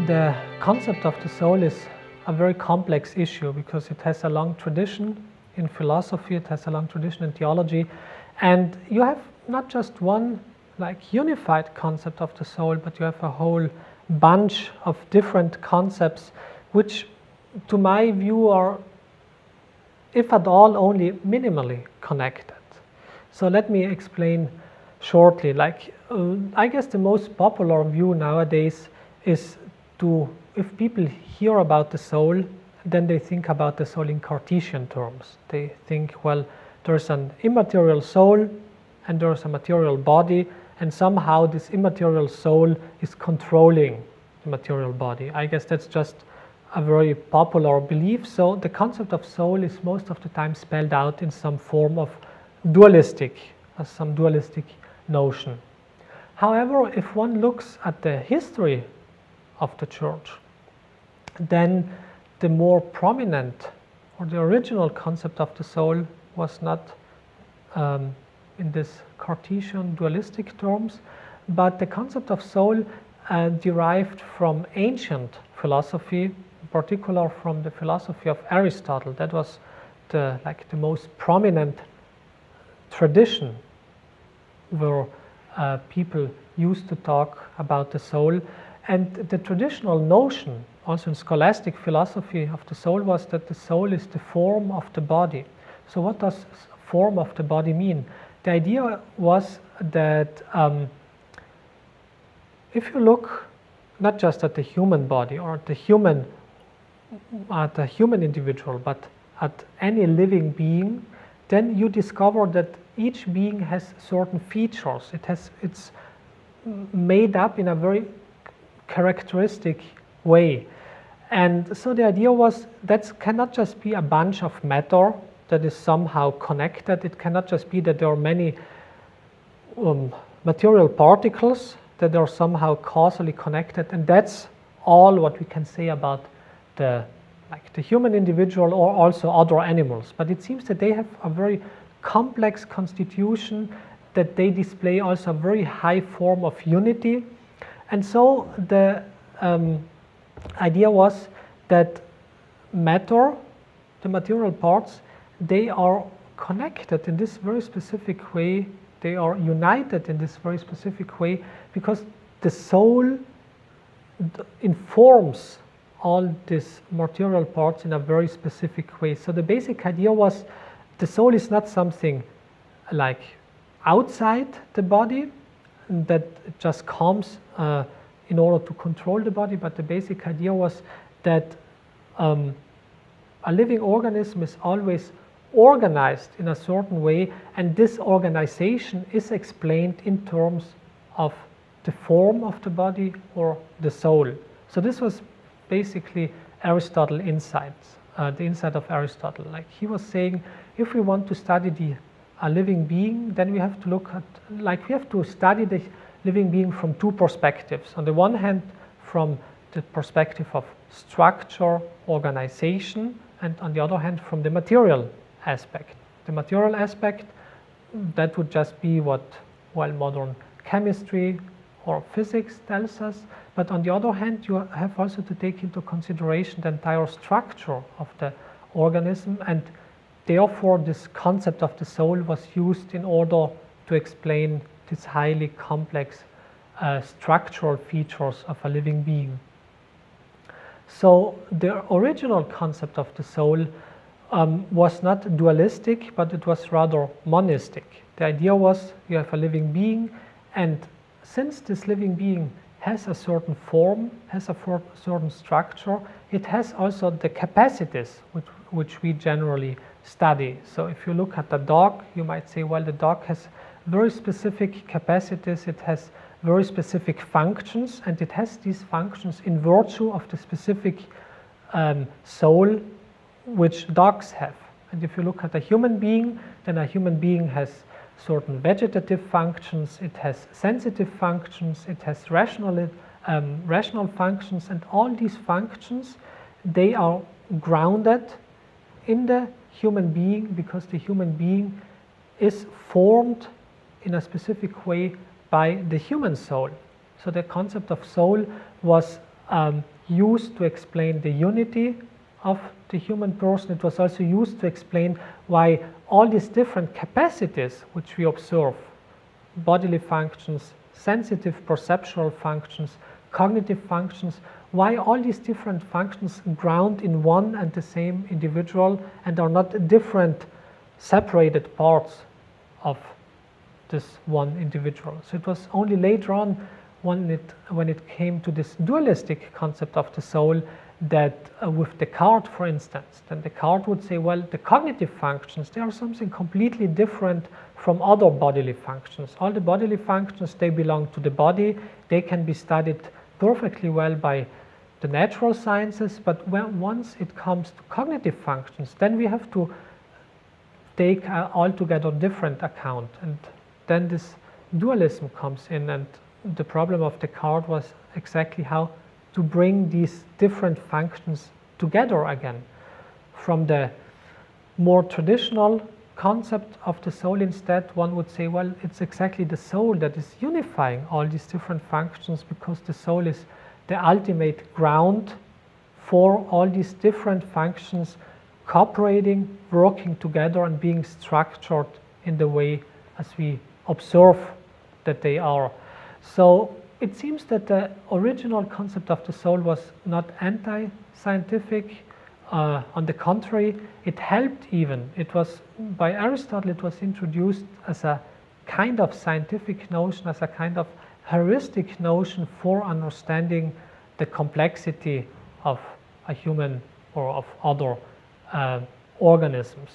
The concept of the soul is a very complex issue because it has a long tradition in philosophy, it has a long tradition in theology, and you have not just one unified concept of the soul, but you have a whole bunch of different concepts which, to my view, are, if at all, only minimally connected. So let me explain shortly. I guess the most popular view nowadays is if people hear about the soul, then they think about the soul in Cartesian terms. They think, well, there's an immaterial soul and there's a material body, and somehow this immaterial soul is controlling the material body. I guess that's just a very popular belief. So the concept of soul is most of the time spelled out in some form of some dualistic notion. However, if one looks at the history of the church, then the more prominent or the original concept of the soul was not in this Cartesian dualistic terms, but the concept of soul derived from ancient philosophy, in particular from the philosophy of Aristotle. That was the most prominent tradition where people used to talk about the soul. And the traditional notion, also in scholastic philosophy of the soul, was that the soul is the form of the body. So what does form of the body mean? The idea was that if you look not just at the human body or at the human individual, but at any living being, then you discover that each being has certain features. It's made up in a very characteristic way. And so the idea was that cannot just be a bunch of matter that is somehow connected. It cannot just be that there are many material particles that are somehow causally connected, and that's all what we can say about the human individual or also other animals. But it seems that they have a very complex constitution, that they display also a very high form of unity. And so the idea was that matter, the material parts, they are connected in this very specific way, they are united in this very specific way, because the soul informs all these material parts in a very specific way. So the basic idea was the soul is not something like outside the body that just comes in order to control the body, but the basic idea was that a living organism is always organized in a certain way, and this organization is explained in terms of the form of the body or the soul. So this was basically Aristotle's insights, the insight of Aristotle. He was saying, if we want to study a living being, then we have to look at, we have to study the living being from two perspectives. On the one hand, from the perspective of structure, organization, and on the other hand, from the material aspect. The material aspect, that would just be what modern chemistry or physics tells us. But on the other hand, you have also to take into consideration the entire structure of the organism, and therefore this concept of the soul was used in order to explain these highly complex structural features of a living being. So the original concept of the soul was not dualistic, but it was rather monistic. The idea was you have a living being, and since this living being has a certain form, has a certain structure, it has also the capacities which we generally study. So if you look at the dog, you might say, well, the dog has very specific capacities, it has very specific functions, and it has these functions in virtue of the specific soul which dogs have. And if you look at a human being, then a human being has certain vegetative functions, it has sensitive functions, it has rational functions, and all these functions, they are grounded in the human being because the human being is formed in a specific way by the human soul. So the concept of soul was used to explain the unity of the human person. It was also used to explain why all these different capacities which we observe, bodily functions, sensitive perceptual functions, cognitive functions, why all these different functions ground in one and the same individual and are not different separated parts of this one individual. So it was only later on when it came to this dualistic concept of the soul that with Descartes, for instance, then Descartes would say, well, the cognitive functions, they are something completely different from other bodily functions. All the bodily functions, they belong to the body. They can be studied perfectly well by the natural sciences, but once it comes to cognitive functions, then we have to take altogether different account, and then this dualism comes in, and the problem of Descartes was exactly how to bring these different functions together again. From the more traditional concept of the soul, instead, one would say, well, it's exactly the soul that is unifying all these different functions, because the soul is the ultimate ground for all these different functions cooperating, working together, and being structured in the way as we observe that they are. So it seems that the original concept of the soul was not anti-scientific. On the contrary, it helped even. It was, by Aristotle, it was introduced as a kind of scientific notion, as a kind of heuristic notion for understanding the complexity of a human or of other organisms.